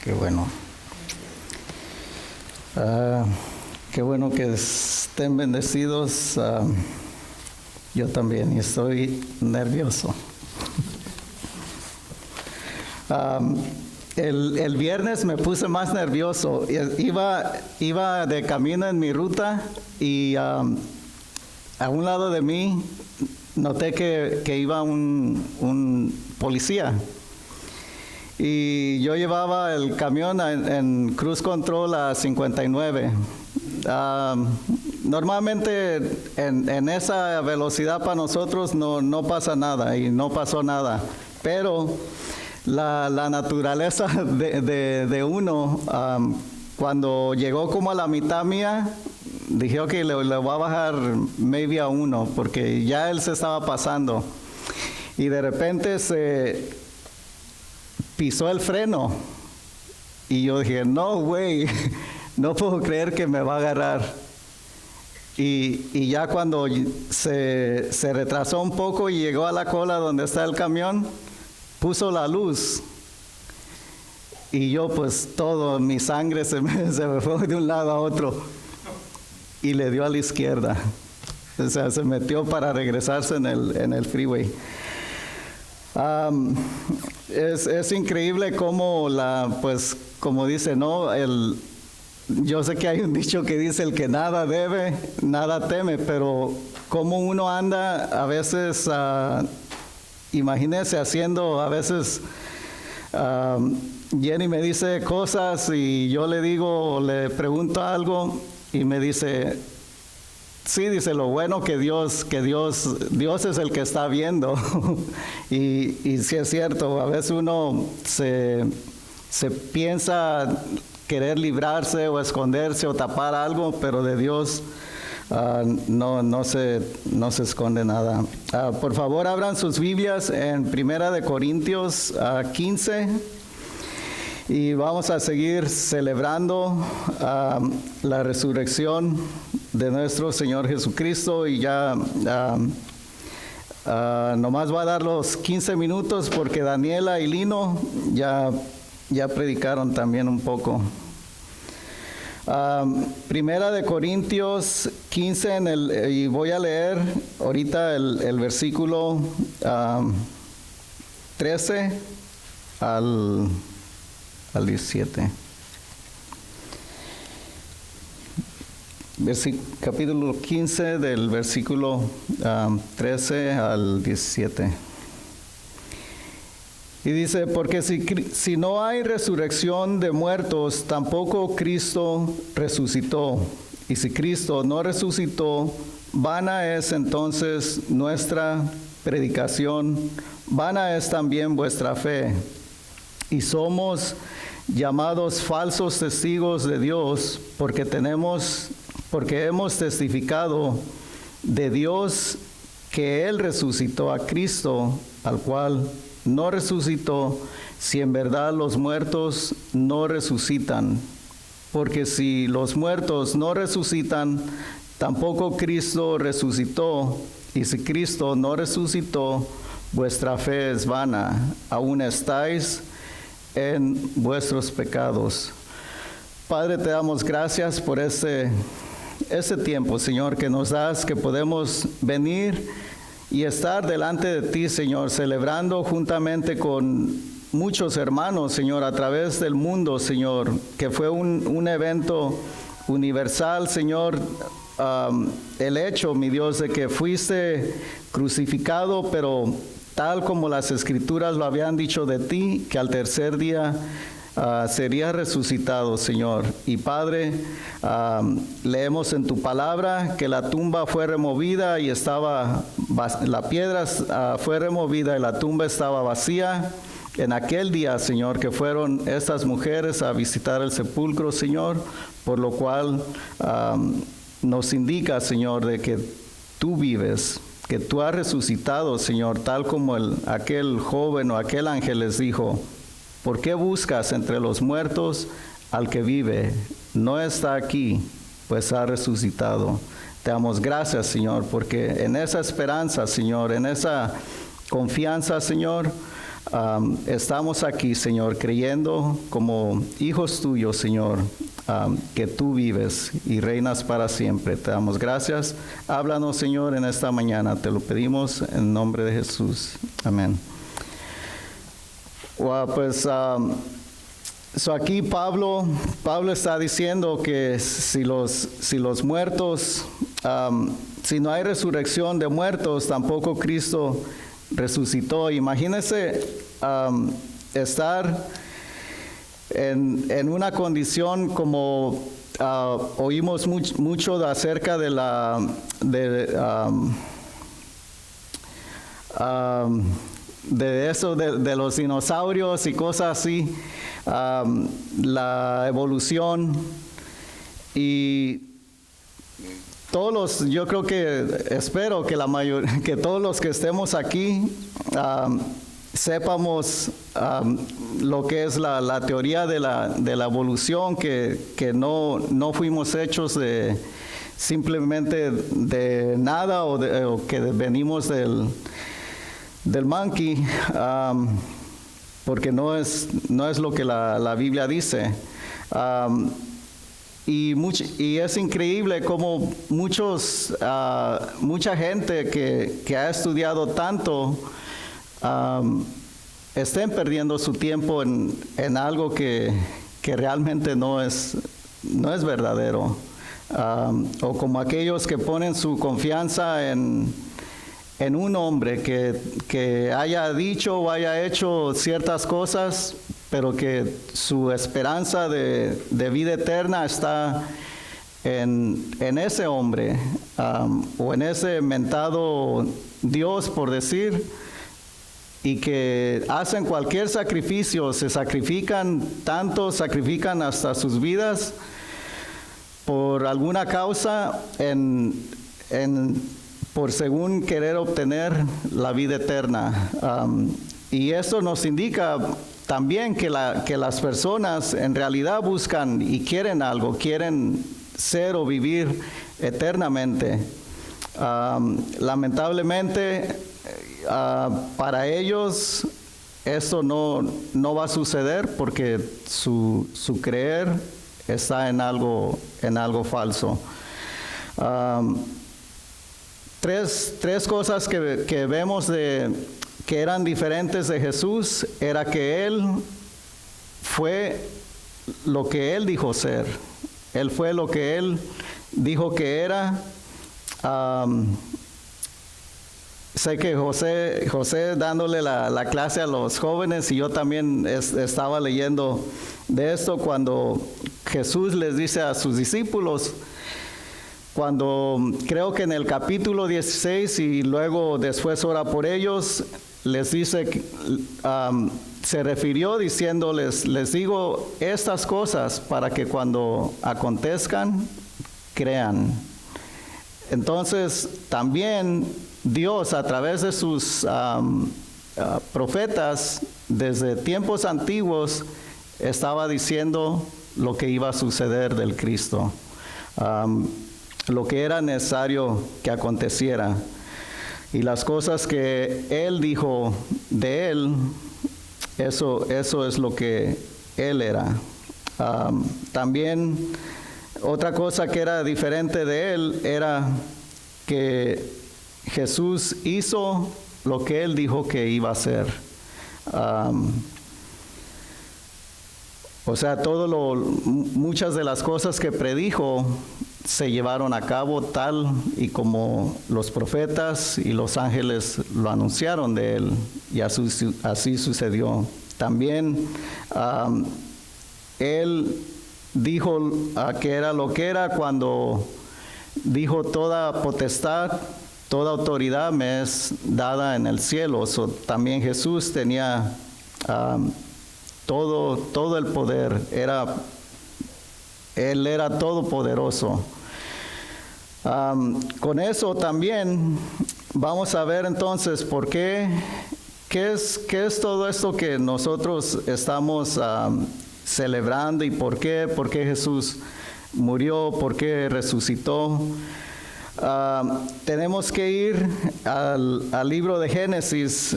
Qué bueno. Qué bueno que estén bendecidos. Yo también, y estoy nervioso. El viernes me puse más nervioso. Iba de camino en mi ruta y a un lado de mí noté que iba un policía. Y yo llevaba el camión en cruise control a 59. Normalmente en esa velocidad para nosotros no pasa nada y no pasó nada. Pero la naturaleza de uno, cuando llegó como a la mitad mía, dije, ok, le voy a bajar maybe a 1, porque ya él se estaba pasando. Y de repente se pisó el freno. Y yo dije, no, güey, no puedo creer que me va a agarrar. Y ya cuando se retrasó un poco y llegó a la cola donde está el camión, puso la luz. Y yo pues mi sangre se me fue de un lado a otro. Y le dio a la izquierda. O sea, se metió para regresarse en el freeway. Es increíble cómo pues como dice, ¿no? Yo sé que hay un dicho que dice, el que nada debe, nada teme, pero como uno anda a veces, imagínese haciendo a veces, Jenny me dice cosas y yo le pregunto algo y me dice, sí, dice, lo bueno que Dios es el que está viendo. y sí es cierto, a veces uno se piensa querer librarse o esconderse o tapar algo, pero de Dios no se esconde nada. Por favor, abran sus Biblias en 1 Corintios 15. Y vamos a seguir celebrando la resurrección de nuestro Señor Jesucristo. Y ya nomás va a dar los 15 minutos porque Daniela y Lino ya predicaron también un poco. 1 Corintios 15 y voy a leer ahorita el versículo 13 al 17. Capítulo 15 del versículo 13 al 17. Y dice, porque si no hay resurrección de muertos, tampoco Cristo resucitó. Y si Cristo no resucitó, vana es entonces nuestra predicación, vana es también vuestra fe. Y somos llamados falsos testigos de Dios, porque hemos testificado de Dios que Él resucitó a Cristo, al cual no resucitó, si en verdad los muertos no resucitan. Porque si los muertos no resucitan, tampoco Cristo resucitó. Y si Cristo no resucitó, vuestra fe es vana, aún estáis en vuestros pecados. Padre, te damos gracias por ese tiempo, Señor, que nos das, que podemos venir y estar delante de ti, Señor, celebrando juntamente con muchos hermanos, Señor, a través del mundo, Señor, que fue un evento universal, Señor. El hecho, mi Dios, de que fuiste crucificado, pero tal como las Escrituras lo habían dicho de ti, que al tercer día sería resucitado, Señor. Y Padre, leemos en tu palabra que la tumba fue removida y la piedra fue removida y la tumba estaba vacía. En aquel día, Señor, que fueron estas mujeres a visitar el sepulcro, Señor, por lo cual nos indica, Señor, de que tú vives, que tú has resucitado, Señor, tal como aquel joven o aquel ángel les dijo, ¿por qué buscas entre los muertos al que vive? No está aquí, pues ha resucitado. Te damos gracias, Señor, porque en esa esperanza, Señor, en esa confianza, Señor, Estamos aquí, Señor, creyendo como hijos tuyos, Señor, que tú vives y reinas para siempre. Te damos gracias. Háblanos, Señor, en esta mañana. Te lo pedimos en nombre de Jesús. Amén. Pues aquí Pablo está diciendo que si los muertos, si no hay resurrección de muertos, tampoco Cristo resucitó. Imagínense estar en una condición como oímos mucho acerca de eso, de los dinosaurios y cosas así, la evolución, y yo creo que, espero que que todos los que estemos aquí sepamos lo que es la teoría de la evolución, que no fuimos hechos simplemente de nada, o que venimos del monkey, porque no es lo que la Biblia dice. Y es increíble cómo mucha gente que ha estudiado tanto estén perdiendo su tiempo en algo que realmente no es verdadero. O como aquellos que ponen su confianza en un hombre que haya dicho o haya hecho ciertas cosas, pero que su esperanza de vida eterna está en ese hombre, o en ese mentado Dios, por decir, y que hacen cualquier sacrificio, se sacrifican hasta sus vidas por alguna causa, por según querer obtener la vida eterna. Y eso nos indica también que las personas en realidad buscan y quieren algo, quieren ser o vivir eternamente. Lamentablemente, para ellos eso no va a suceder, porque su creer está en algo falso. Tres cosas que vemos que eran diferentes de Jesús era que Él fue lo que Él dijo ser. Él fue lo que Él dijo que era. Sé que José dándole la clase a los jóvenes, y yo también estaba leyendo de esto, cuando Jesús les dice a sus discípulos, cuando creo que en el capítulo 16 y luego después ora por ellos, les dice, se refirió diciéndoles, les digo estas cosas para que cuando acontezcan, crean. Entonces, también Dios, a través de sus profetas, desde tiempos antiguos, estaba diciendo lo que iba a suceder del Cristo, lo que era necesario que aconteciera. Y las cosas que Él dijo de Él, eso es lo que Él era. También otra cosa que era diferente de Él era que Jesús hizo lo que Él dijo que iba a hacer. O sea, muchas de las cosas que predijo se llevaron a cabo tal y como los profetas y los ángeles lo anunciaron de Él, y así sucedió. También Él dijo que era lo que era cuando dijo, toda potestad, toda autoridad me es dada en el cielo. También Jesús tenía todo el poder. Él era todopoderoso. Con eso también vamos a ver entonces por qué es todo esto que nosotros estamos celebrando, y por qué Jesús murió, por qué resucitó. Tenemos que ir al libro de Génesis.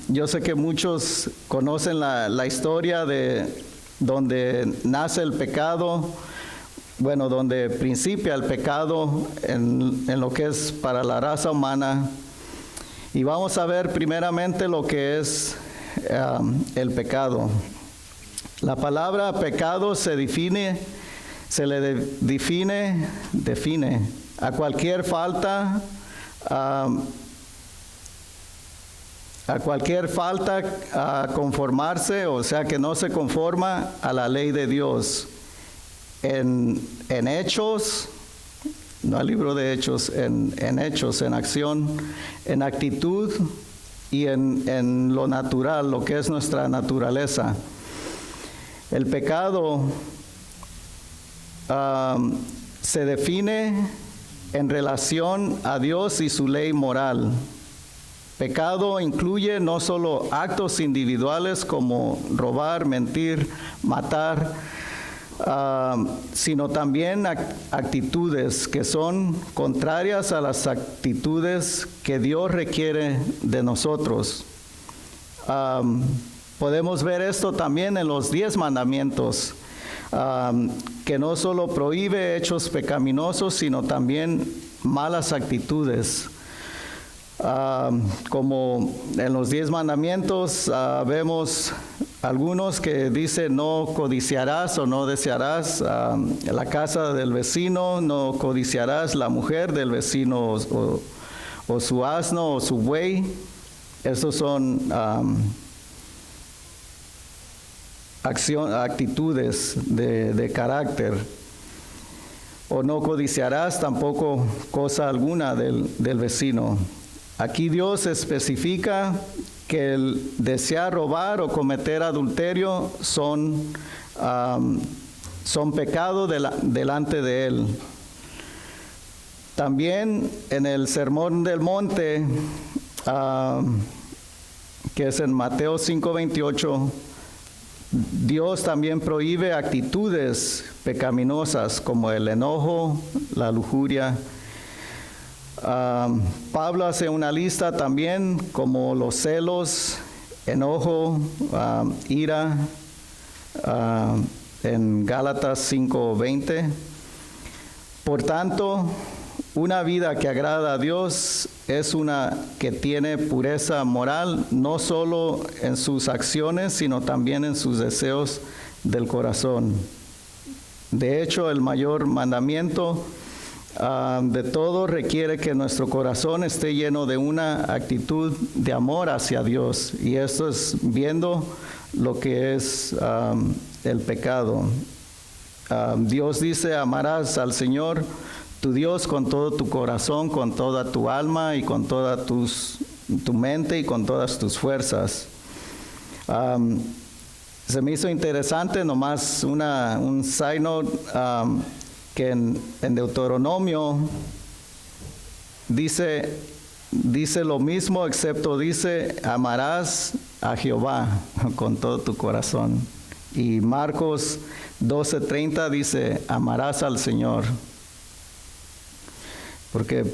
Yo sé que muchos conocen la historia de donde nace el pecado, bueno, donde principia el pecado en lo que es para la raza humana. Y vamos a ver primeramente lo que es el pecado. La palabra pecado se le define a cualquier falta, a conformarse, o sea que no se conforma a la ley de Dios. En hechos, no al libro de hechos, en hechos, en acción, en actitud y en lo natural, lo que es nuestra naturaleza. El pecado se define en relación a Dios y su ley moral. Pecado incluye no solo actos individuales como robar, mentir, matar, sino también actitudes que son contrarias a las actitudes que Dios requiere de nosotros. Podemos ver esto también en los 10 mandamientos, que no solo prohíbe hechos pecaminosos, sino también malas actitudes. Como en los 10 mandamientos vemos algunos que dicen no codiciarás o no desearás la casa del vecino, no codiciarás la mujer del vecino o su asno o su buey. Esos son actitudes de carácter. O no codiciarás tampoco cosa alguna del vecino. Aquí Dios especifica que el desear robar o cometer adulterio son pecados delante de Él. También en el Sermón del Monte, que es en Mateo 5:28, Dios también prohíbe actitudes pecaminosas como el enojo, la lujuria. Pablo hace una lista también como los celos, enojo, ira, en Gálatas 5:20. Por tanto, una vida que agrada a Dios es una que tiene pureza moral, no solo en sus acciones, sino también en sus deseos del corazón. De hecho, el mayor mandamiento de todo requiere que nuestro corazón esté lleno de una actitud de amor hacia Dios, y esto es viendo lo que es el pecado. Dios dice: amarás al Señor tu Dios con todo tu corazón, con toda tu alma y con toda tu mente y con todas tus fuerzas. Se me hizo interesante nomás un side note, que en Deuteronomio dice lo mismo, excepto dice amarás a Jehová con todo tu corazón. Y Marcos 12:30 dice amarás al Señor. Porque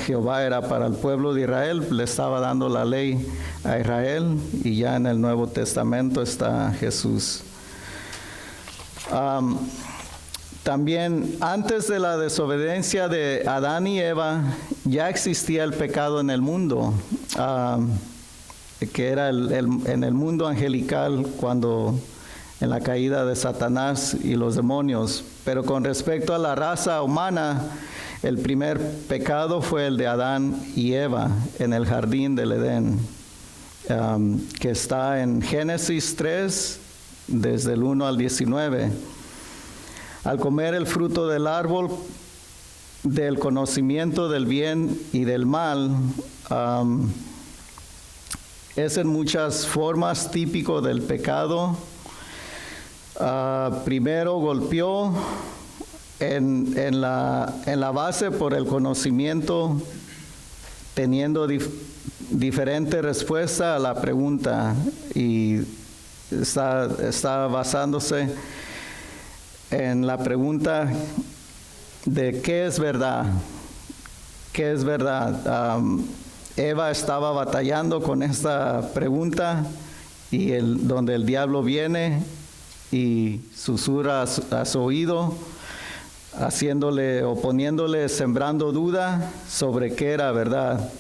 Jehová era para el pueblo de Israel, le estaba dando la ley a Israel, y ya en el Nuevo Testamento está Jesús. También antes de la desobediencia de Adán y Eva ya existía el pecado en el mundo, que era en el mundo angelical, cuando en la caída de Satanás y los demonios. Pero con respecto a la raza humana, el primer pecado fue el de Adán y Eva en el jardín del Edén, que está en Génesis 3, desde el 1 al 19. Al comer el fruto del árbol del conocimiento del bien y del mal, es en muchas formas típico del pecado. Primero golpeó en la base por el conocimiento, teniendo diferente respuesta a la pregunta, y está basándose en la pregunta de qué es verdad. ¿Qué es verdad? Eva estaba batallando con esta pregunta y donde el diablo viene y susurra a su oído, haciéndole o poniéndole, sembrando duda sobre qué era verdad.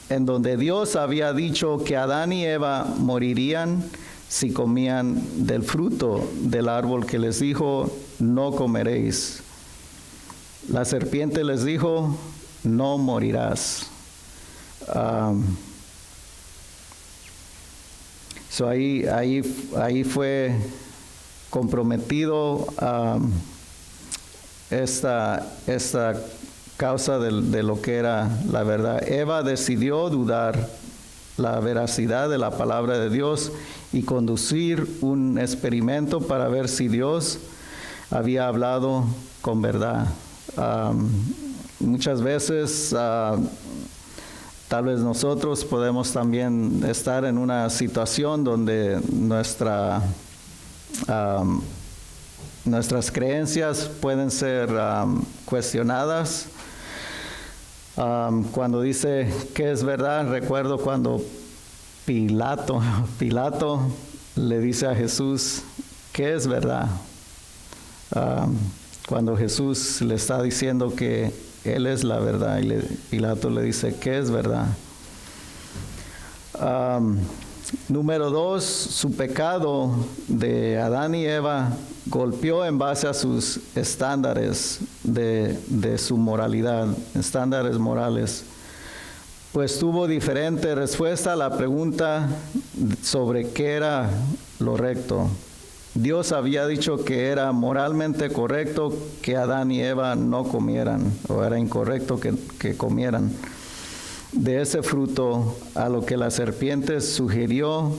En donde Dios había dicho que Adán y Eva morirían si comían del fruto del árbol que les dijo, no comeréis. La serpiente les dijo, no morirás. Ahí fue comprometido esta causa de lo que era la verdad. Eva decidió dudar la veracidad de la palabra de Dios y conducir un experimento para ver si Dios había hablado con verdad. Muchas veces tal vez nosotros podemos también estar en una situación donde nuestras creencias pueden ser cuestionadas. Cuando dice que es verdad, recuerdo cuando Pilato le dice a Jesús, ¿qué es verdad? Cuando Jesús le está diciendo que Él es la verdad, y Pilato le dice, ¿qué es verdad? Número 2, su pecado de Adán y Eva golpeó en base a sus estándares de su moralidad, estándares morales. Pues tuvo diferente respuesta a la pregunta sobre qué era lo recto. Dios había dicho que era moralmente correcto que Adán y Eva no comieran, o era incorrecto que comieran de ese fruto, a lo que la serpiente sugirió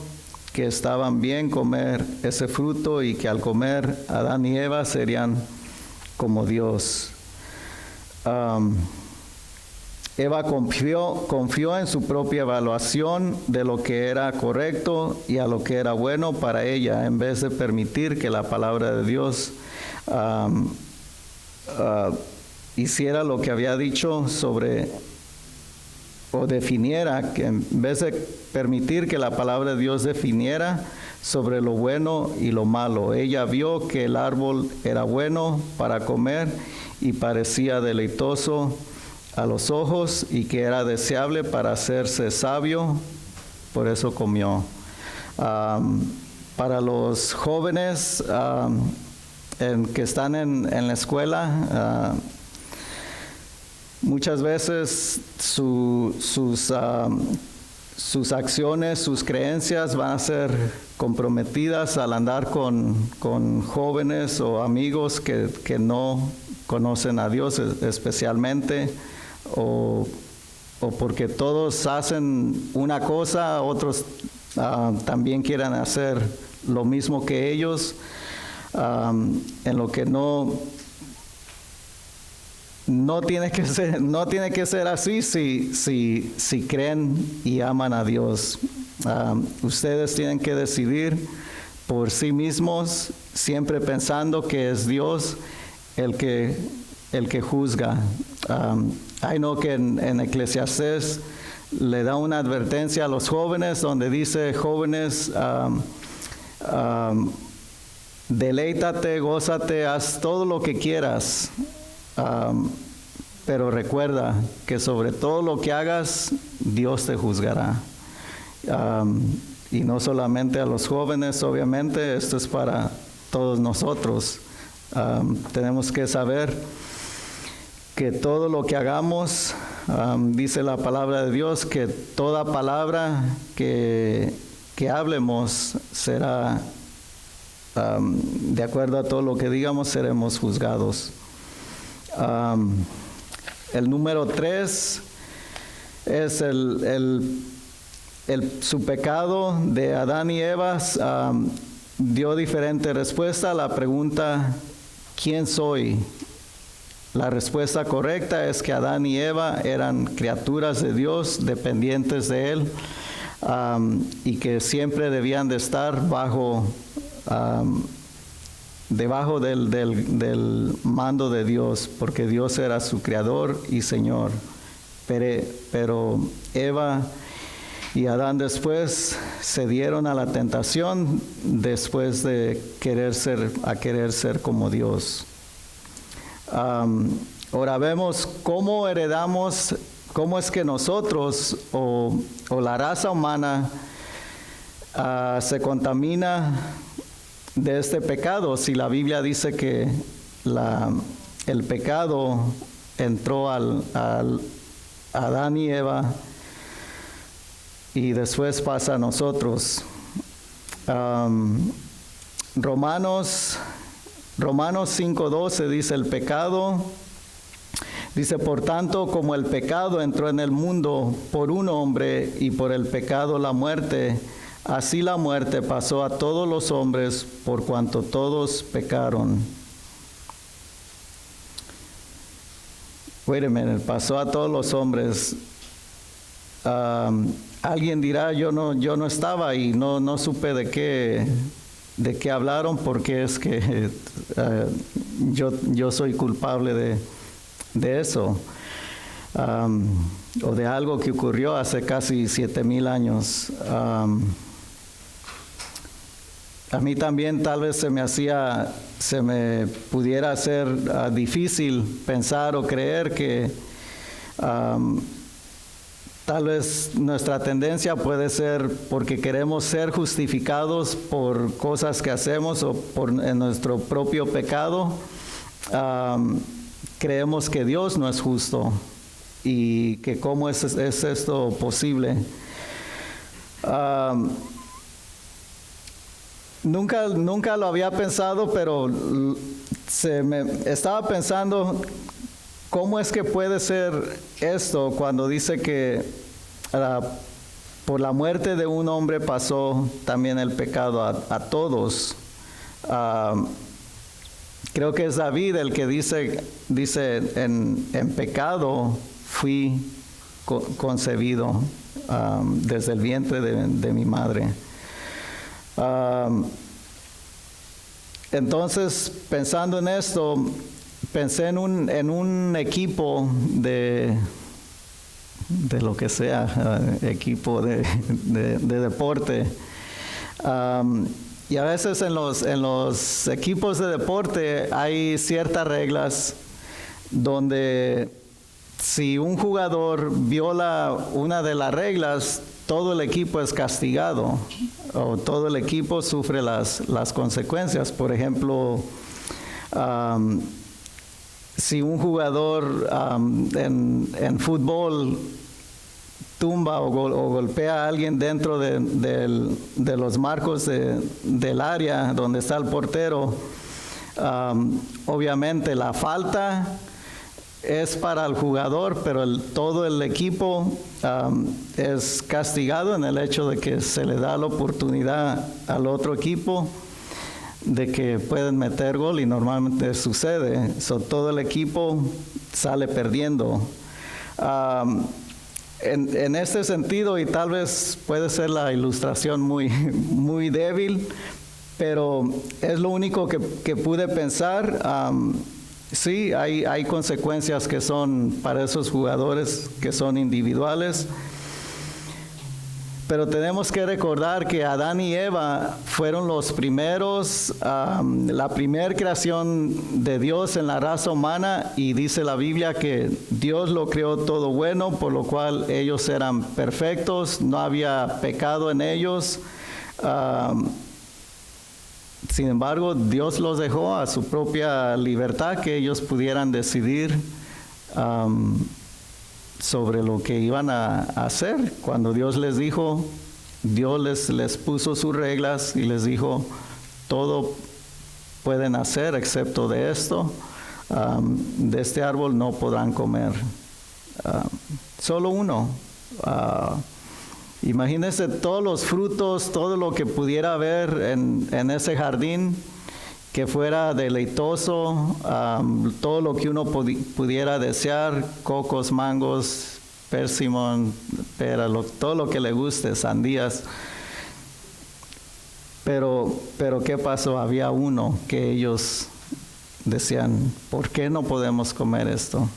que estaban bien comer ese fruto y que al comer Adán y Eva serían como Dios. Eva confió en su propia evaluación de lo que era correcto y a lo que era bueno para ella, en vez de permitir que la palabra de Dios hiciera lo que había dicho sobre, o definiera, que en vez de permitir que la palabra de Dios definiera sobre lo bueno y lo malo. Ella vio que el árbol era bueno para comer y parecía deleitoso a los ojos y que era deseable para hacerse sabio, por eso comió. Para los jóvenes que están en la escuela, muchas veces sus acciones, sus creencias van a ser comprometidas al andar con jóvenes o amigos que no conocen a Dios especialmente, o porque todos hacen una cosa, otros también quieren hacer lo mismo que ellos, en lo que no tiene que ser así si creen y aman a Dios. Ustedes tienen que decidir por sí mismos, siempre pensando que es Dios el que juzga. Hay no que en Eclesiastés le da una advertencia a los jóvenes donde dice, jóvenes, deleítate, gózate, haz todo lo que quieras, pero recuerda que sobre todo lo que hagas, Dios te juzgará. Y no solamente a los jóvenes, obviamente, esto es para todos nosotros. Tenemos que saber que todo lo que hagamos, dice la palabra de Dios, que toda palabra que hablemos será, de acuerdo a todo lo que digamos, seremos juzgados. El número 3 es su pecado de Adán y Eva. Dio diferente respuesta a la pregunta, ¿quién soy? La respuesta correcta es que Adán y Eva eran criaturas de Dios, dependientes de Él, y que siempre debían de estar bajo debajo del mando de Dios, porque Dios era su creador y Señor. Pero Eva y Adán después se dieron a la tentación después de querer ser como Dios. Ahora vemos cómo heredamos, cómo es que nosotros o la raza humana se contamina de este pecado. Si la Biblia dice que el pecado entró al Adán y Eva y después pasa a nosotros. Romanos 5:12 dice el pecado. Dice, por tanto, como el pecado entró en el mundo por un hombre y por el pecado la muerte, así la muerte pasó a todos los hombres por cuanto todos pecaron. Wait a minute, pasó a todos los hombres. Alguien dirá, yo no estaba y no supe de qué hablaron, porque es que yo soy culpable de eso, o de algo que ocurrió hace casi 7,000 años. A mí también tal vez se me pudiera hacer difícil pensar o creer que tal vez nuestra tendencia puede ser porque queremos ser justificados por cosas que hacemos o en nuestro propio pecado. Creemos que Dios no es justo y que cómo es esto posible. Nunca lo había pensado, pero estaba pensando cómo es que puede ser esto cuando dice que por la muerte de un hombre pasó también el pecado a todos. Creo que es David el que dice en pecado fui concebido desde el vientre de mi madre. Entonces, pensando en esto, pensé en un equipo de lo que sea, equipo de deporte. Y a veces en los equipos de deporte hay ciertas reglas donde si un jugador viola una de las reglas, todo el equipo es castigado o todo el equipo sufre las consecuencias. Por ejemplo, si un jugador en fútbol tumba o golpea a alguien dentro de los marcos del área donde está el portero, obviamente la falta es para el jugador, pero todo el equipo es castigado en el hecho de que se le da la oportunidad al otro equipo de que pueden meter gol, y normalmente sucede. Todo el equipo sale perdiendo. En este sentido, y tal vez puede ser la ilustración muy débil, pero es lo único que pude pensar. Sí, hay consecuencias que son para esos jugadores que son individuales, pero tenemos que recordar que Adán y Eva fueron los primeros, la primera creación de Dios en la raza humana, y dice la Biblia que Dios lo creó todo bueno, por lo cual ellos eran perfectos, no había pecado en ellos. Sin embargo, Dios los dejó a su propia libertad, que ellos pudieran decidir sobre lo que iban a hacer. Cuando Dios les dijo, Dios les puso sus reglas y les dijo, todo pueden hacer excepto de esto, de este árbol no podrán comer. Solo uno. Imagínense todos los frutos, todo lo que pudiera haber en ese jardín que fuera deleitoso, todo lo que uno pudiera desear, cocos, mangos, persimón, pera, todo lo que le guste, sandías. Pero ¿qué pasó? Había uno que ellos decían, ¿por qué no podemos comer esto?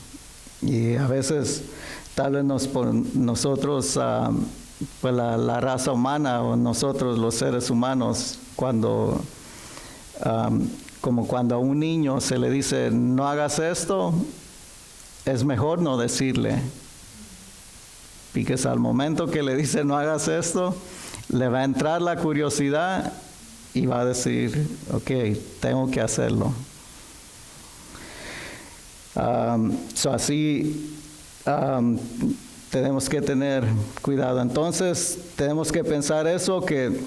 Y a veces, tal vez nosotros, pues la raza humana o nosotros los seres humanos, como cuando a un niño se le dice, no hagas esto, es mejor no decirle. Porque al momento que le dice, no hagas esto, le va a entrar la curiosidad y va a decir, ok, tengo que hacerlo. Así tenemos que tener cuidado. Entonces tenemos que pensar eso, que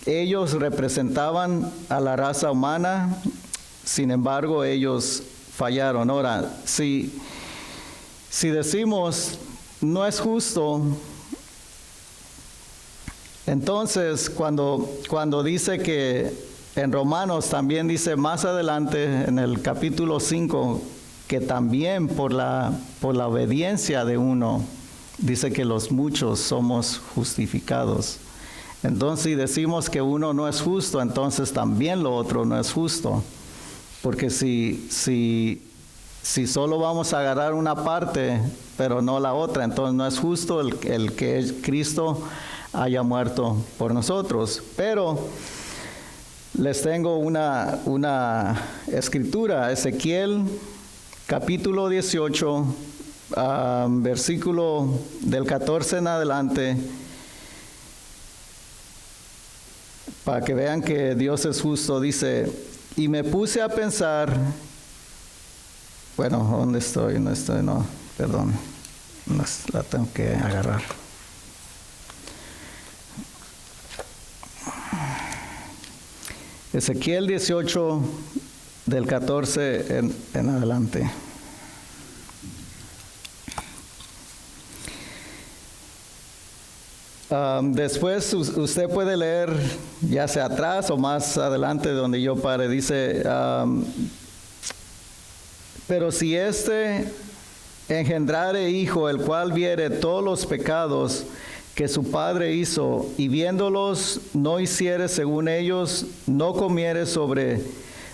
ellos representaban a la raza humana, sin embargo ellos fallaron. Ahora, si decimos no es justo, entonces cuando dice que en Romanos también dice más adelante en el capítulo 5 que también por la obediencia de uno, dice que los muchos somos justificados. Entonces, si decimos que uno no es justo, entonces también lo otro no es justo. Porque si solo vamos a agarrar una parte, pero no la otra, entonces no es justo el que Cristo haya muerto por nosotros. Pero les tengo una escritura, Ezequiel capítulo 18, versículo del 14 en adelante, para que vean que Dios es justo. Dice, y me puse a pensar, bueno, ¿dónde estoy? No, perdón, la tengo que agarrar. Ezequiel 18, del 14 en adelante. Después usted puede leer ya sea atrás o más adelante donde yo pare. Dice, pero si engendrare hijo, el cual viere todos los pecados que su padre hizo, y viéndolos no hiciere según ellos, no comiere sobre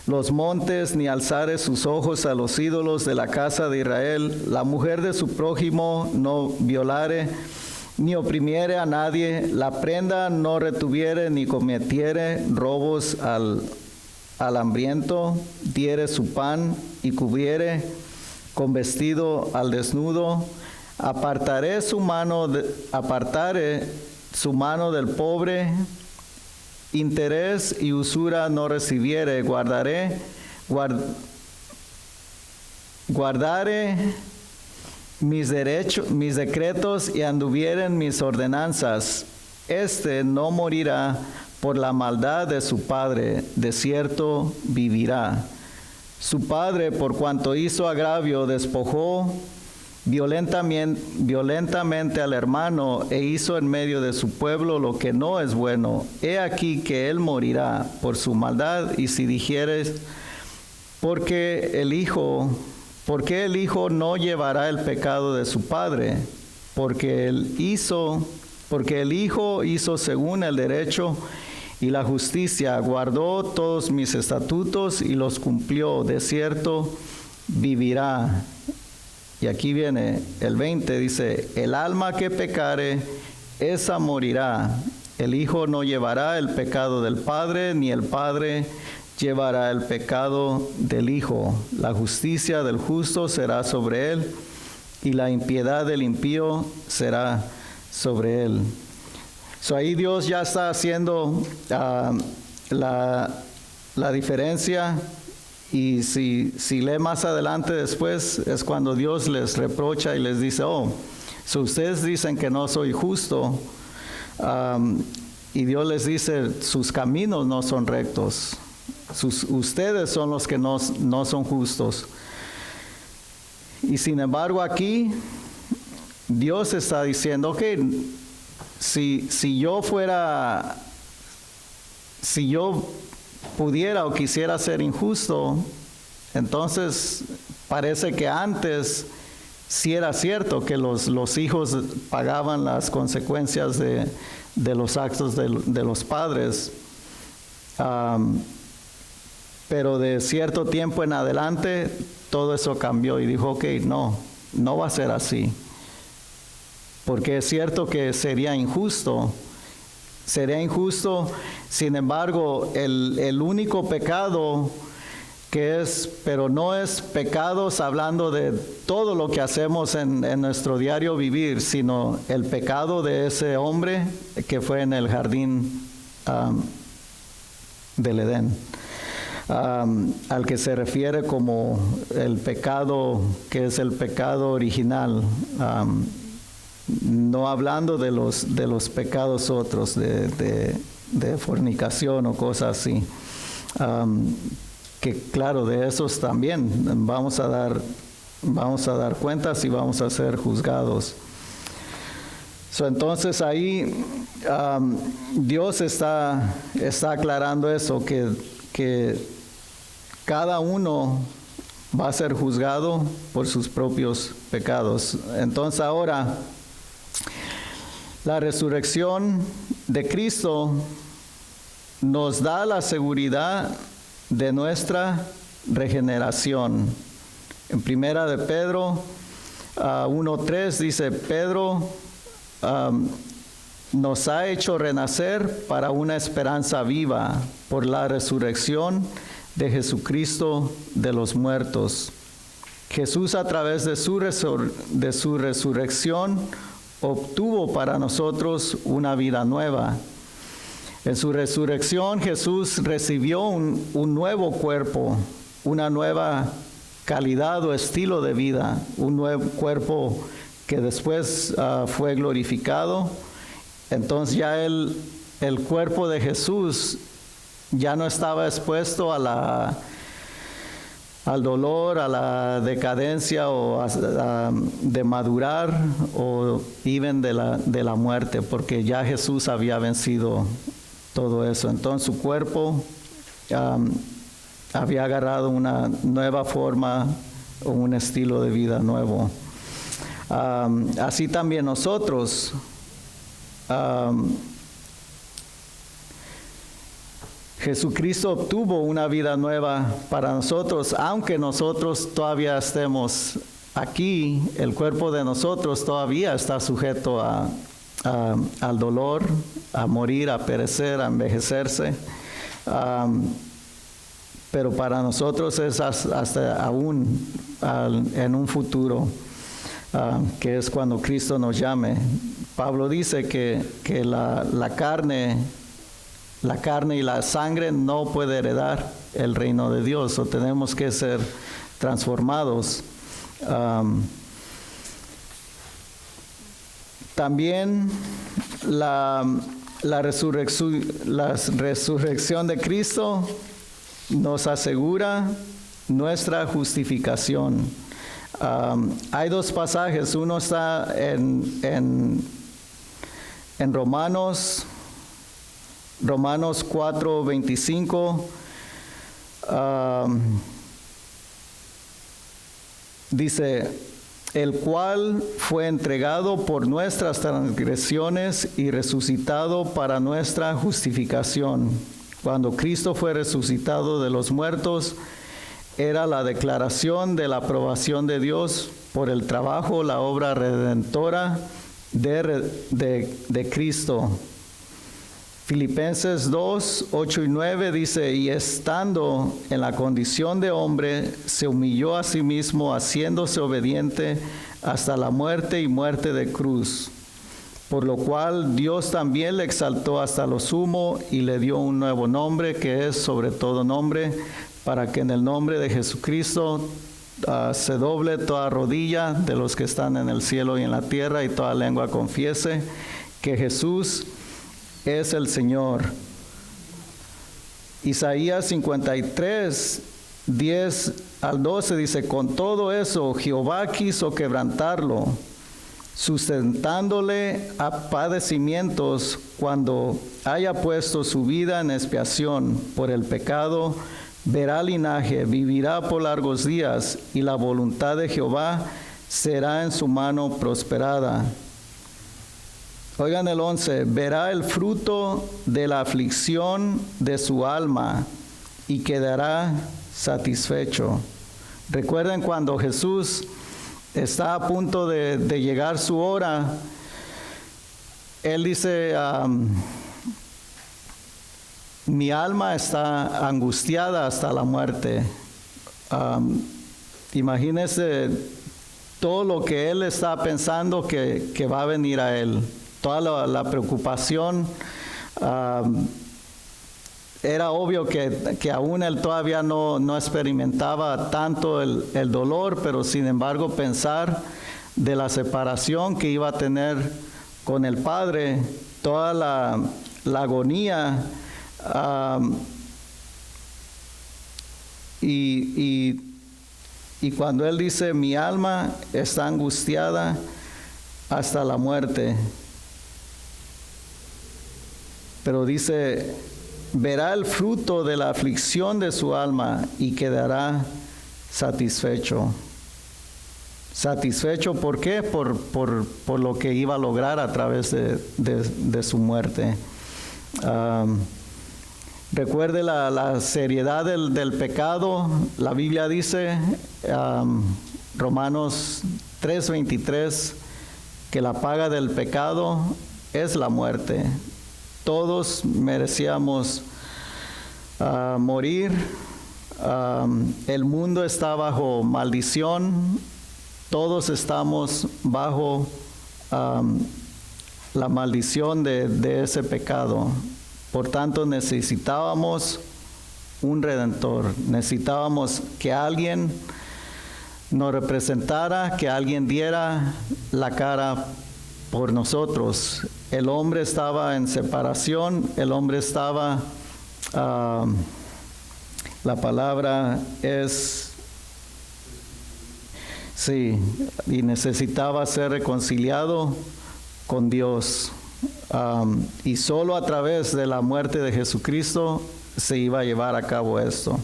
los montes, ni alzare sus ojos a los ídolos de la casa de Israel, la mujer de su prójimo no violare, ni oprimiere a nadie, la prenda no retuviere, ni cometiere robos al hambriento, diere su pan y cubriere con vestido al desnudo, apartare su mano del pobre, interés y usura no recibiere, guardare mis decretos y anduviere en mis ordenanzas, no morirá por la maldad de su padre, de cierto vivirá. Su padre, por cuanto hizo agravio, despojó violentamente al hermano, e hizo en medio de su pueblo lo que no es bueno. He aquí que él morirá por su maldad. Y si dijeres, ¿por qué el hijo no llevará el pecado de su padre? Porque el hijo hizo según el derecho y la justicia, guardó todos mis estatutos y los cumplió, de cierto vivirá. Y aquí viene el 20, dice, el alma que pecare, esa morirá. El hijo no llevará el pecado del padre, ni el padre llevará el pecado del hijo. La justicia del justo será sobre él, y la impiedad del impío será sobre él. Ahí Dios ya está haciendo la diferencia. Y si lee más adelante después, es cuando Dios les reprocha y les dice, ustedes dicen que no soy justo, y Dios les dice, sus caminos no son rectos, ustedes son los que no son justos. Y sin embargo aquí, Dios está diciendo, si yo pudiera o quisiera ser injusto, entonces parece que antes sí era cierto que los hijos pagaban las consecuencias de los actos de los padres. Pero de cierto tiempo en adelante, todo eso cambió y dijo, ok, no va a ser así. Porque es cierto que sería injusto, sin embargo, el único pecado que es, pero no es pecados hablando de todo lo que hacemos en nuestro diario vivir, sino el pecado de ese hombre que fue en el jardín del Edén, al que se refiere como el pecado que es el pecado original, no hablando de los pecados otros, de fornicación o cosas así. Que claro, de esos también vamos a dar cuentas y vamos a ser juzgados. Entonces ahí Dios está aclarando eso, que cada uno va a ser juzgado por sus propios pecados. Entonces ahora, la resurrección de Cristo nos da la seguridad de nuestra regeneración. En primera de Pedro 1:3 dice, Pedro nos ha hecho renacer para una esperanza viva por la resurrección de Jesucristo de los muertos. Jesús, a través de su resurrección, obtuvo para nosotros una vida nueva. En su resurrección, Jesús recibió un nuevo cuerpo, una nueva calidad o estilo de vida, un nuevo cuerpo que después fue glorificado. Entonces ya el cuerpo de Jesús ya no estaba expuesto al dolor, a la decadencia o de madurar o even de la muerte, porque ya Jesús había vencido todo eso. Entonces su cuerpo había agarrado una nueva forma o un estilo de vida nuevo. Así también nosotros. Jesucristo obtuvo una vida nueva para nosotros, aunque nosotros todavía estemos aquí, el cuerpo de nosotros todavía está sujeto al dolor, a morir, a perecer, a envejecerse. Pero para nosotros es hasta aún en un futuro, que es cuando Cristo nos llame. Pablo dice que la carne y la sangre no puede heredar el reino de Dios, o tenemos que ser transformados. También la resurrección de Cristo nos asegura nuestra justificación. Hay dos pasajes, uno está en Romanos 4:25, dice, el cual fue entregado por nuestras transgresiones y resucitado para nuestra justificación. Cuando Cristo fue resucitado de los muertos, era la declaración de la aprobación de Dios por el trabajo, la obra redentora de Cristo. Filipenses 2:8-9 dice, y estando en la condición de hombre, se humilló a sí mismo, haciéndose obediente hasta la muerte y muerte de cruz. Por lo cual Dios también le exaltó hasta lo sumo y le dio un nuevo nombre que es sobre todo nombre, para que en el nombre de Jesucristo se doble toda rodilla de los que están en el cielo y en la tierra, y toda lengua confiese que Jesús es el Señor. Isaías 53, 10-12 dice, con todo eso Jehová quiso quebrantarlo, sustentándole a padecimientos cuando haya puesto su vida en expiación por el pecado. Verá linaje, vivirá por largos días, y la voluntad de Jehová será en su mano prosperada. Oigan el 11, verá el fruto de la aflicción de su alma y quedará satisfecho. Recuerden cuando Jesús está a punto de llegar su hora, Él dice, mi alma está angustiada hasta la muerte. Imagínense todo lo que Él está pensando que va a venir a Él. Toda la preocupación, era obvio que aún él todavía no experimentaba tanto el dolor, pero sin embargo pensar de la separación que iba a tener con el Padre, toda la agonía, y cuando él dice, mi alma está angustiada hasta la muerte. Pero dice, verá el fruto de la aflicción de su alma y quedará satisfecho. ¿Satisfecho por qué? Por lo que iba a lograr a través de su muerte. Recuerde la seriedad del pecado. La Biblia dice, Romanos 3:23, que la paga del pecado es la muerte. Todos merecíamos morir. El mundo está bajo maldición. Todos estamos bajo la maldición de ese pecado. Por tanto, necesitábamos un redentor. Necesitábamos que alguien nos representara, que alguien diera la cara por nosotros. El hombre estaba en separación, el hombre estaba, la palabra es, sí, y necesitaba ser reconciliado con Dios. Y solo a través de la muerte de Jesucristo se iba a llevar a cabo esto.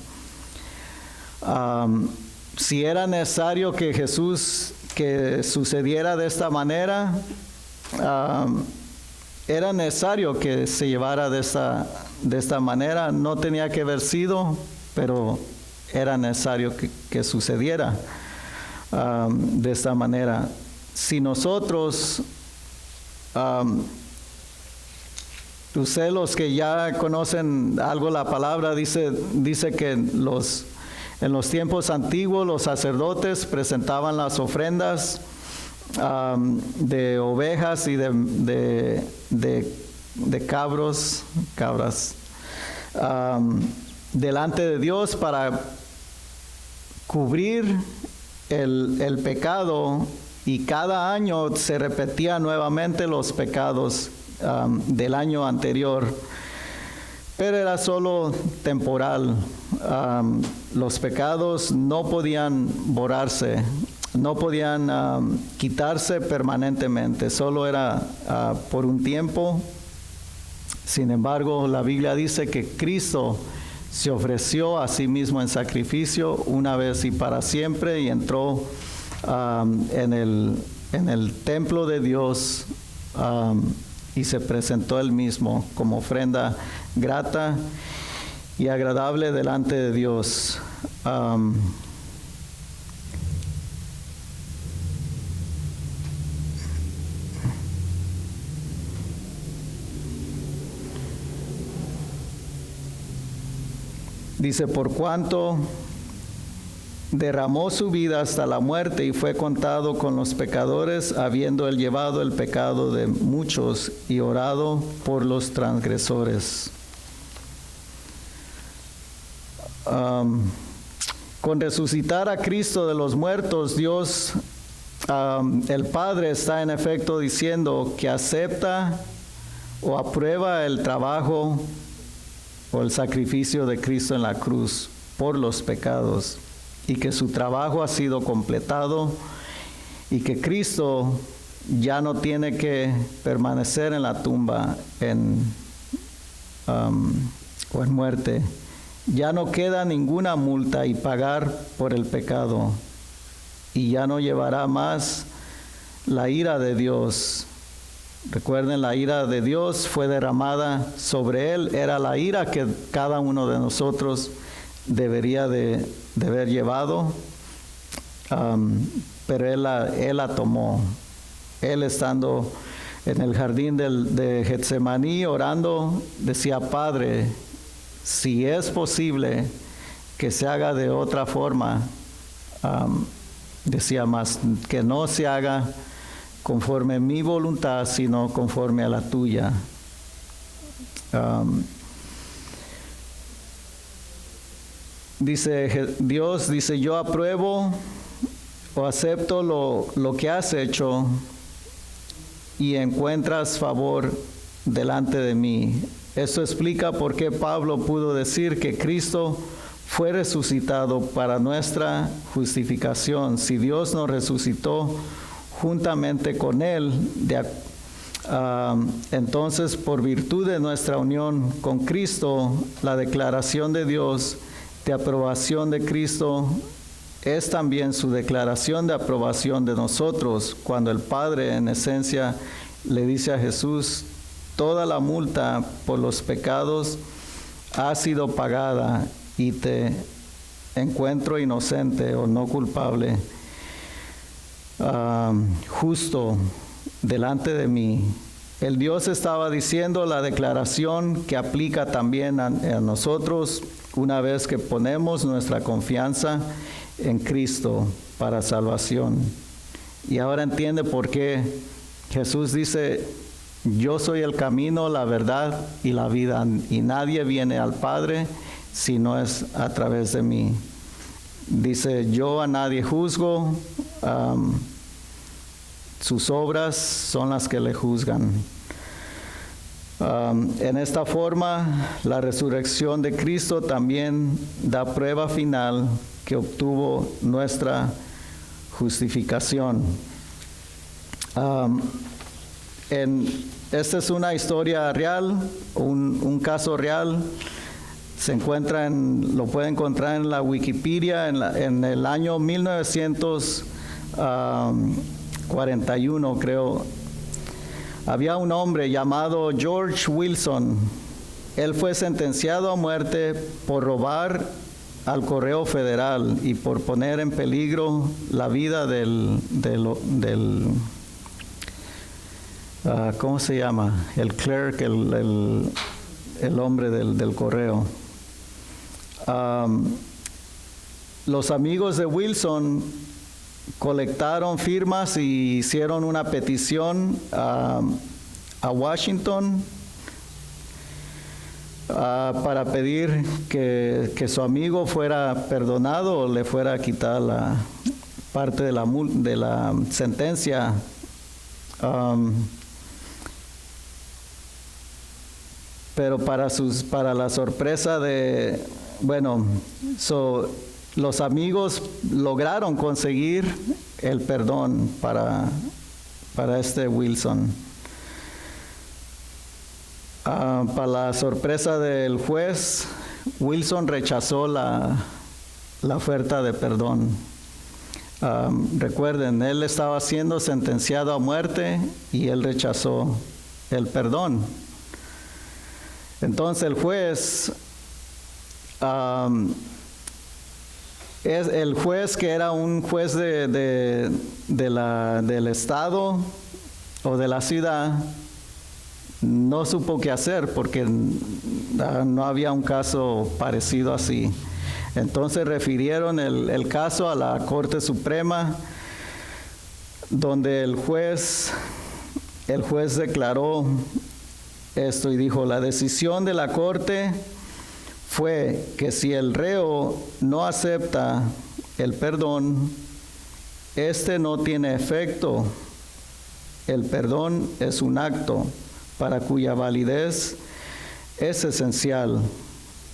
Si era necesario que sucediera de esta manera, era necesario que se llevara de esta manera. No tenía que haber sido, pero era necesario que sucediera de esta manera. Si nosotros, ustedes los que ya conocen algo la palabra, dice que en los tiempos antiguos los sacerdotes presentaban las ofrendas de ovejas y de cabras delante de Dios para cubrir el pecado, y cada año se repetían nuevamente los pecados del año anterior, pero era solo temporal. Los pecados no podían borrarse, no podían quitarse permanentemente, solo era por un tiempo. Sin embargo, la Biblia dice que Cristo se ofreció a sí mismo en sacrificio una vez y para siempre, y entró en el templo de Dios, y se presentó él mismo como ofrenda grata y agradable delante de Dios. Dice, por cuanto derramó su vida hasta la muerte y fue contado con los pecadores, habiendo él llevado el pecado de muchos y orado por los transgresores. Con resucitar a Cristo de los muertos, Dios, el Padre, está en efecto diciendo que acepta o aprueba el trabajo o el sacrificio de Cristo en la cruz por los pecados, y que su trabajo ha sido completado, y que Cristo ya no tiene que permanecer en la tumba o en muerte. Ya no queda ninguna multa y pagar por el pecado, y ya no llevará más la ira de Dios Recuerden, la ira de Dios fue derramada sobre él. Era la ira que cada uno de nosotros debería de haber llevado. Pero él la tomó. Él, estando en el jardín de Getsemaní orando, decía: Padre, si es posible que se haga de otra forma, decía, más que no se haga conforme mi voluntad, sino conforme a la tuya. Dios dice: yo apruebo o acepto lo que has hecho y encuentras favor delante de mí. Esto explica por qué Pablo pudo decir que Cristo fue resucitado para nuestra justificación. Si Dios nos resucitó juntamente con Él, entonces por virtud de nuestra unión con Cristo, la declaración de Dios de aprobación de Cristo es también su declaración de aprobación de nosotros, cuando el Padre en esencia le dice a Jesús: toda la multa por los pecados ha sido pagada y te encuentro inocente o no culpable, justo delante de mí. El Dios estaba diciendo la declaración que aplica también a nosotros una vez que ponemos nuestra confianza en Cristo para salvación. Y ahora entiende por qué Jesús dice: yo soy el camino, la verdad y la vida, y nadie viene al Padre si no es a través de mí. Dice: yo a nadie juzgo, sus obras son las que le juzgan. En esta forma, la resurrección de Cristo también da prueba final que obtuvo nuestra justificación. Esta es una historia real, un caso real. Se encuentra lo puede encontrar en la Wikipedia en el año 1941, creo. Había un hombre llamado George Wilson. Él fue sentenciado a muerte por robar al Correo Federal y por poner en peligro la vida del ¿cómo se llama? El clerk, el hombre del correo. Los amigos de Wilson colectaron firmas y hicieron una petición a Washington para pedir que su amigo fuera perdonado o le fuera a quitar la parte de la sentencia. Pero para la sorpresa los amigos lograron conseguir el perdón para este Wilson. Para la sorpresa del juez, Wilson rechazó la oferta de perdón. Recuerden, él estaba siendo sentenciado a muerte y él rechazó el perdón. Entonces el juez, el juez que era un juez del estado o de la ciudad, no supo qué hacer porque no había un caso parecido así. Entonces refirieron el caso a la Corte Suprema, donde el juez declaró esto y dijo: la decisión de la Corte fue que si el reo no acepta el perdón, este no tiene efecto. El perdón es un acto para cuya validez es esencial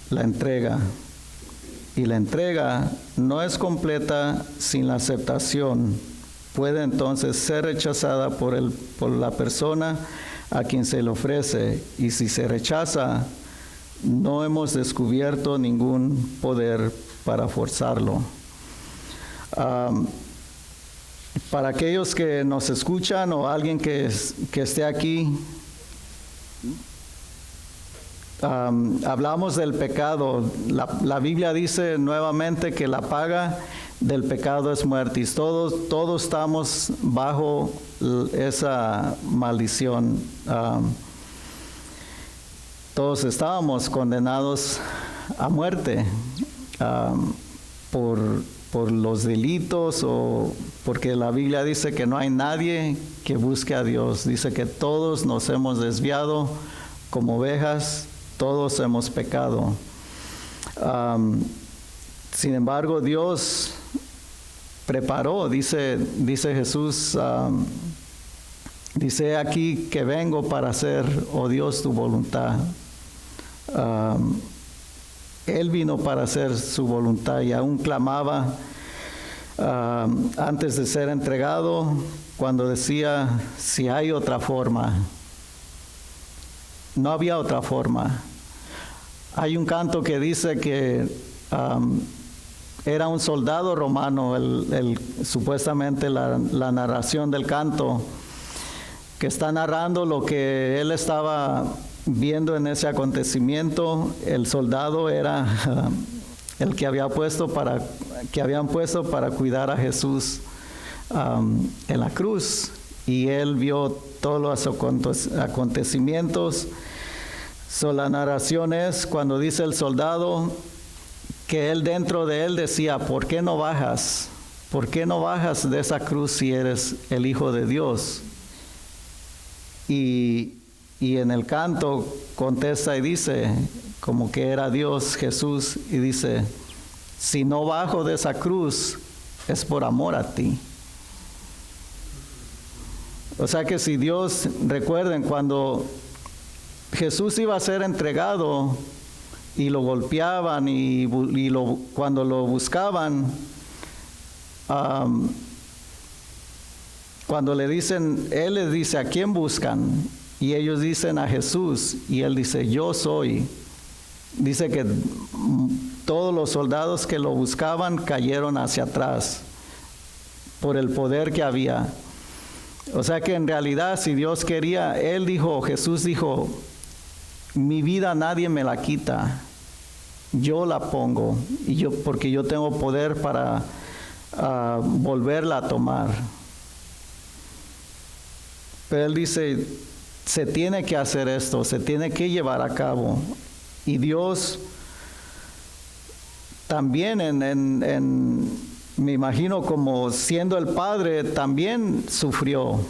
la entrega. Y la entrega no es completa sin la aceptación. Puede entonces ser rechazada por la persona a quien se le ofrece. Y si se rechaza, no hemos descubierto ningún poder para forzarlo. Para aquellos que nos escuchan o alguien que esté aquí, hablamos del pecado. La Biblia dice nuevamente que la paga del pecado es muerte. Y todos estamos bajo esa maldición. Todos estábamos condenados a muerte por los delitos, o porque la Biblia dice que no hay nadie que busque a Dios. Dice que todos nos hemos desviado como ovejas, todos hemos pecado. Sin embargo, Dios preparó, dice Jesús, dice aquí que vengo para hacer, oh Dios, tu voluntad. Él vino para hacer su voluntad y aún clamaba antes de ser entregado, cuando decía, si hay otra forma. No había otra forma. Hay un canto que dice que era un soldado romano, supuestamente la narración del canto, que está narrando lo que él estaba viendo en ese acontecimiento. El soldado era el que habían puesto para cuidar a Jesús en la cruz, y él vio todos los acontecimientos. La narración es cuando dice el soldado que él dentro de él decía, ¿por qué no bajas? ¿Por qué no bajas de esa cruz si eres el Hijo de Dios? Y en el canto contesta y dice, como que era Dios Jesús, y dice, si no bajo de esa cruz, es por amor a ti. O sea que si Dios, recuerden, cuando Jesús iba a ser entregado y lo golpeaban cuando lo buscaban, cuando le dicen, Él les dice, ¿a quién buscan? Y ellos dicen a Jesús, y Él dice, yo soy. Dice que todos los soldados que lo buscaban cayeron hacia atrás por el poder que había. O sea que en realidad, si Dios quería, Jesús dijo, mi vida nadie me la quita, yo la pongo, porque yo tengo poder para volverla a tomar. Pero Él dice, se tiene que hacer esto, se tiene que llevar a cabo. Y Dios también me imagino como siendo el Padre, también sufrió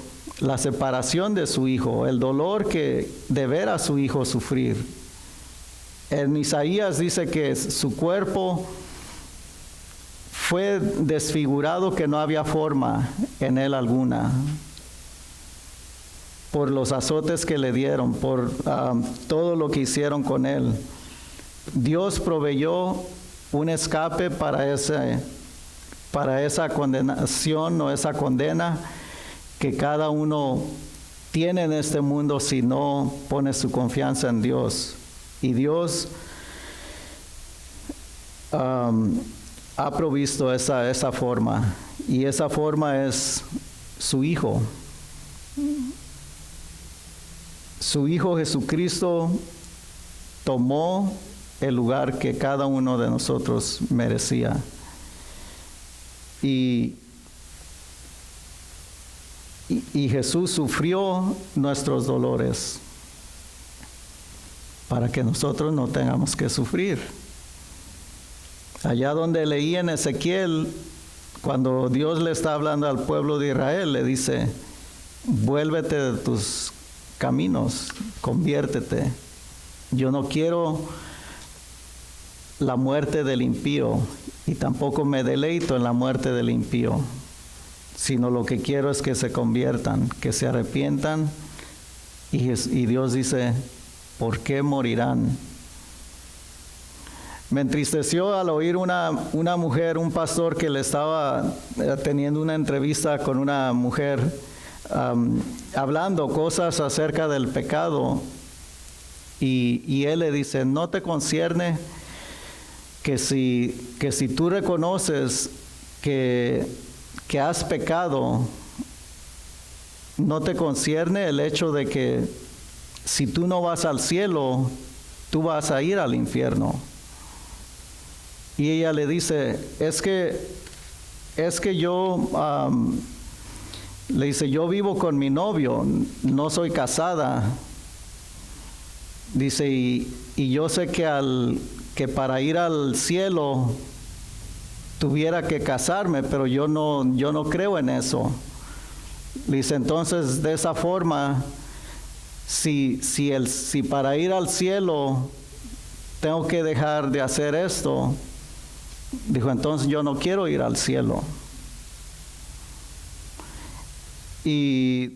la separación de su Hijo, el dolor de ver a su Hijo sufrir. En Isaías dice que su cuerpo fue desfigurado, que no había forma en él alguna, por los azotes que le dieron, por todo lo que hicieron con él. Dios proveyó un escape para esa condenación o esa condena que cada uno tiene en este mundo si no pone su confianza en Dios. Y Dios ha provisto esa forma, y esa forma es su Hijo. Su Hijo Jesucristo tomó el lugar que cada uno de nosotros merecía. Y Jesús sufrió nuestros dolores para que nosotros no tengamos que sufrir. Allá donde leí en Ezequiel, cuando Dios le está hablando al pueblo de Israel, le dice, vuélvete de tus caminos, conviértete. Yo no quiero la muerte del impío, y tampoco me deleito en la muerte del impío, sino lo que quiero es que se conviertan, que se arrepientan. Y Dios dice, ¿por qué morirán? Me entristeció al oír una mujer, un pastor que le estaba teniendo una entrevista con una mujer, hablando cosas acerca del pecado, y él le dice, ¿no te concierne que si tú reconoces que que has pecado, no te concierne el hecho de que si tú no vas al cielo, tú vas a ir al infierno. Y ella le dice, es que yo, le dice, yo vivo con mi novio, no soy casada. Dice, y yo sé que para ir al cielo tuviera que casarme, pero yo no creo en eso. Dice, entonces de esa forma, si para ir al cielo tengo que dejar de hacer esto, dijo, entonces yo no quiero ir al cielo. Y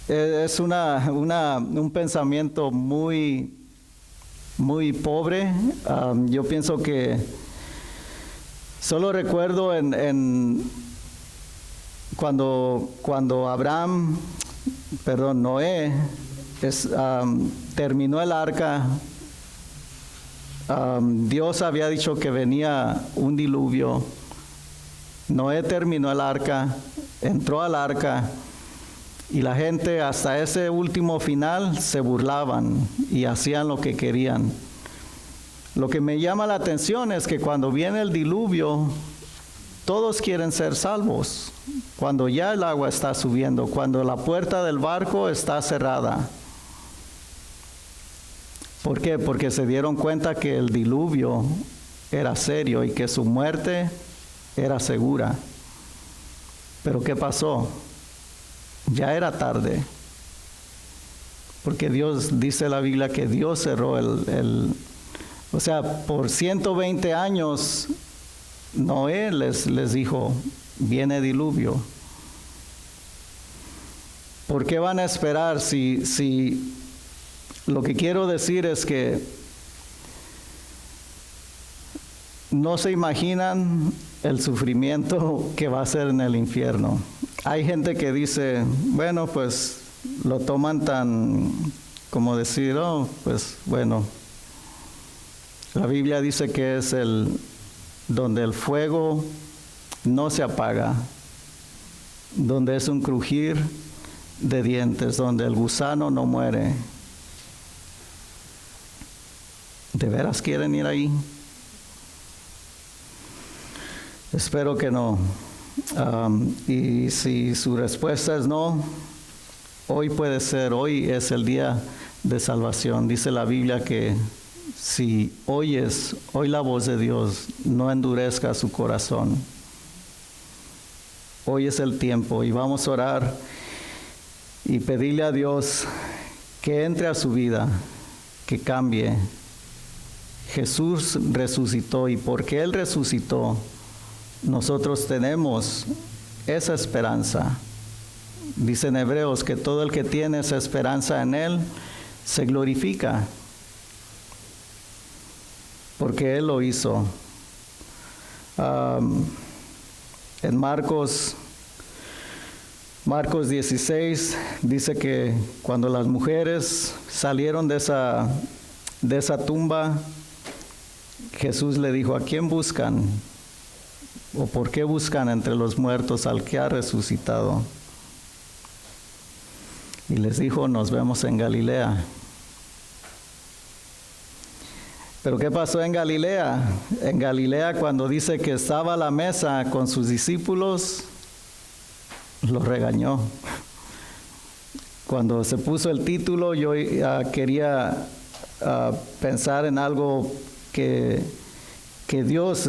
es un pensamiento muy, muy pobre. Yo pienso que solo recuerdo cuando Noé terminó el arca. Dios había dicho que venía un diluvio. Noé terminó el arca, entró al arca, y la gente hasta ese último final se burlaban y hacían lo que querían. Lo que me llama la atención es que cuando viene el diluvio, todos quieren ser salvos. Cuando ya el agua está subiendo, cuando la puerta del barco está cerrada. ¿Por qué? Porque se dieron cuenta que el diluvio era serio y que su muerte era segura. Pero ¿qué pasó? Ya era tarde. Porque Dios, dice la Biblia, que Dios cerró o sea, por 120 años Noé les dijo, viene diluvio. ¿Por qué van a esperar si lo que quiero decir es que no se imaginan el sufrimiento que va a ser en el infierno? Hay gente que dice, bueno, pues lo toman tan como decir, oh, pues bueno, la Biblia dice que es donde el fuego no se apaga, donde es un crujir de dientes, donde el gusano no muere. ¿De veras quieren ir ahí? Espero que no. Y si su respuesta es no, hoy es el día de salvación. Dice la Biblia que si hoy la voz de Dios, no endurezca su corazón. Hoy es el tiempo y vamos a orar y pedirle a Dios que entre a su vida, que cambie. Jesús resucitó, y porque Él resucitó, nosotros tenemos esa esperanza. Dice en Hebreos que todo el que tiene esa esperanza en Él se glorifica, porque Él lo hizo. En Marcos 16 dice que cuando las mujeres salieron de esa tumba, Jesús le dijo, ¿a quién buscan? ¿O por qué buscan entre los muertos al que ha resucitado? Y les dijo, nos vemos en Galilea. ¿Pero qué pasó en Galilea? En Galilea, cuando dice que estaba a la mesa con sus discípulos, los regañó. Cuando se puso el título, yo quería pensar en algo que Dios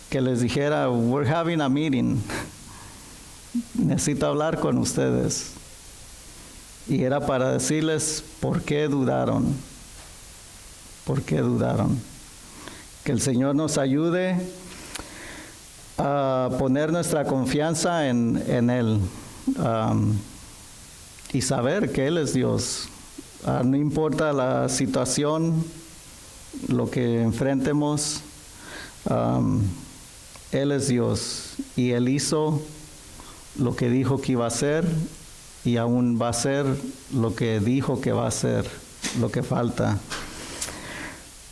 que les dijera, we're having a meeting. Necesito hablar con ustedes. Y era para decirles por qué dudaron. ¿Por qué dudaron? Que el Señor nos ayude a poner nuestra confianza en Él y saber que Él es Dios. No importa la situación, lo que enfrentemos, Él es Dios y Él hizo lo que dijo que iba a hacer y aún va a hacer lo que dijo que va a hacer, lo que falta.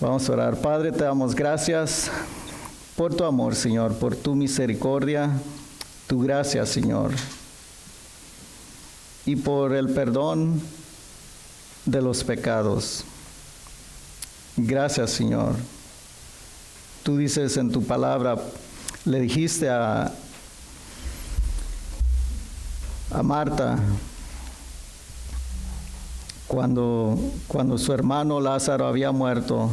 Vamos a orar. Padre, te damos gracias por tu amor, Señor, por tu misericordia, tu gracia, Señor, y por el perdón de los pecados. Gracias, Señor. Tú dices en tu palabra, le dijiste a Marta, cuando su hermano Lázaro había muerto,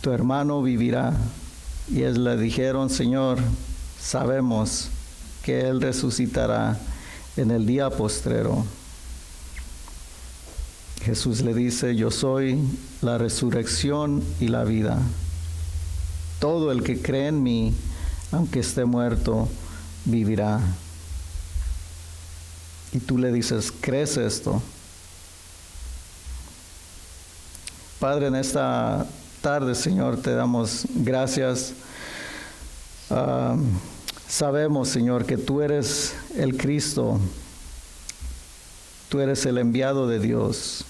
tu hermano vivirá. Y ellos le dijeron, Señor, sabemos que Él resucitará en el día postrero. Jesús le dice, yo soy la resurrección y la vida. Todo el que cree en mí, aunque esté muerto, vivirá. Y tú le dices, ¿crees esto? Padre, en esta tarde, Señor, te damos gracias. Sabemos, Señor, que tú eres el Cristo. Tú eres el enviado de Dios.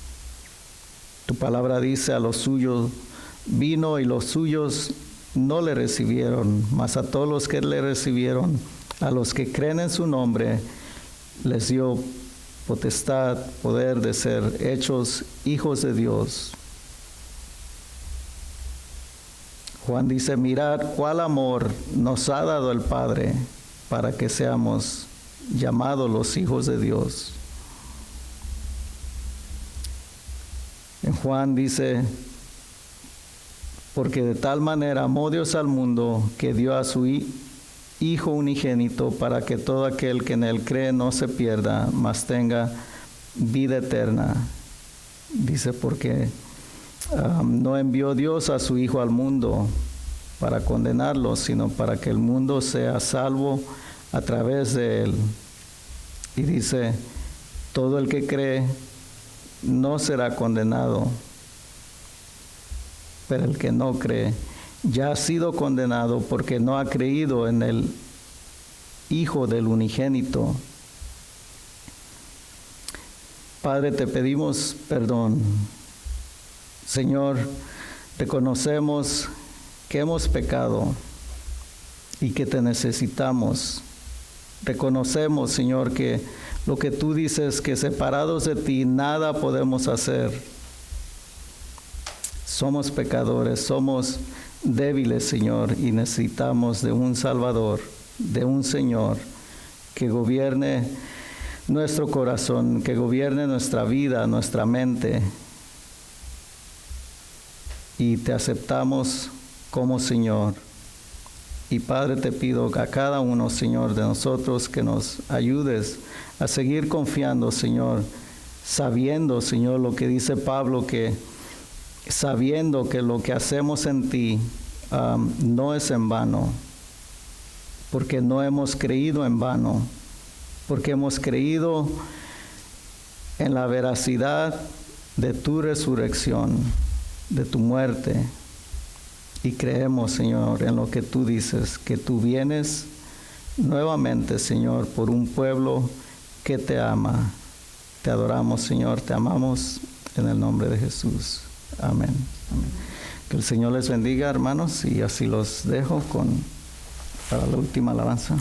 Tu palabra dice, a los suyos vino y los suyos no le recibieron, mas a todos los que le recibieron, a los que creen en su nombre, les dio potestad, poder de ser hechos hijos de Dios. Juan dice, mirad cuál amor nos ha dado el Padre para que seamos llamados los hijos de Dios. En Juan dice, porque de tal manera amó Dios al mundo que dio a su Hijo unigénito para que todo aquel que en Él cree no se pierda, mas tenga vida eterna. Dice, porque no envió Dios a su Hijo al mundo para condenarlo, sino para que el mundo sea salvo a través de Él. Y dice, todo el que cree no será condenado, pero el que no cree ya ha sido condenado porque no ha creído en el Hijo del unigénito. Padre, te pedimos perdón. Señor, reconocemos que hemos pecado y que te necesitamos. Reconocemos, Señor, que lo que tú dices, que separados de ti nada podemos hacer. Somos pecadores, somos débiles, Señor, y necesitamos de un Salvador, de un Señor que gobierne nuestro corazón, que gobierne nuestra vida, nuestra mente. Y te aceptamos como Señor. Y Padre, te pido a cada uno, Señor, de nosotros que nos ayudes a seguir confiando, Señor, sabiendo, Señor, lo que dice Pablo, que sabiendo que lo que hacemos en ti no es en vano, porque no hemos creído en vano, porque hemos creído en la veracidad de tu resurrección, de tu muerte, y creemos, Señor, en lo que tú dices, que tú vienes nuevamente, Señor, por un pueblo que te ama. Te adoramos, Señor, te amamos en el nombre de Jesús. Amén. Amén. Que el Señor les bendiga, hermanos, y así los dejo para la última alabanza.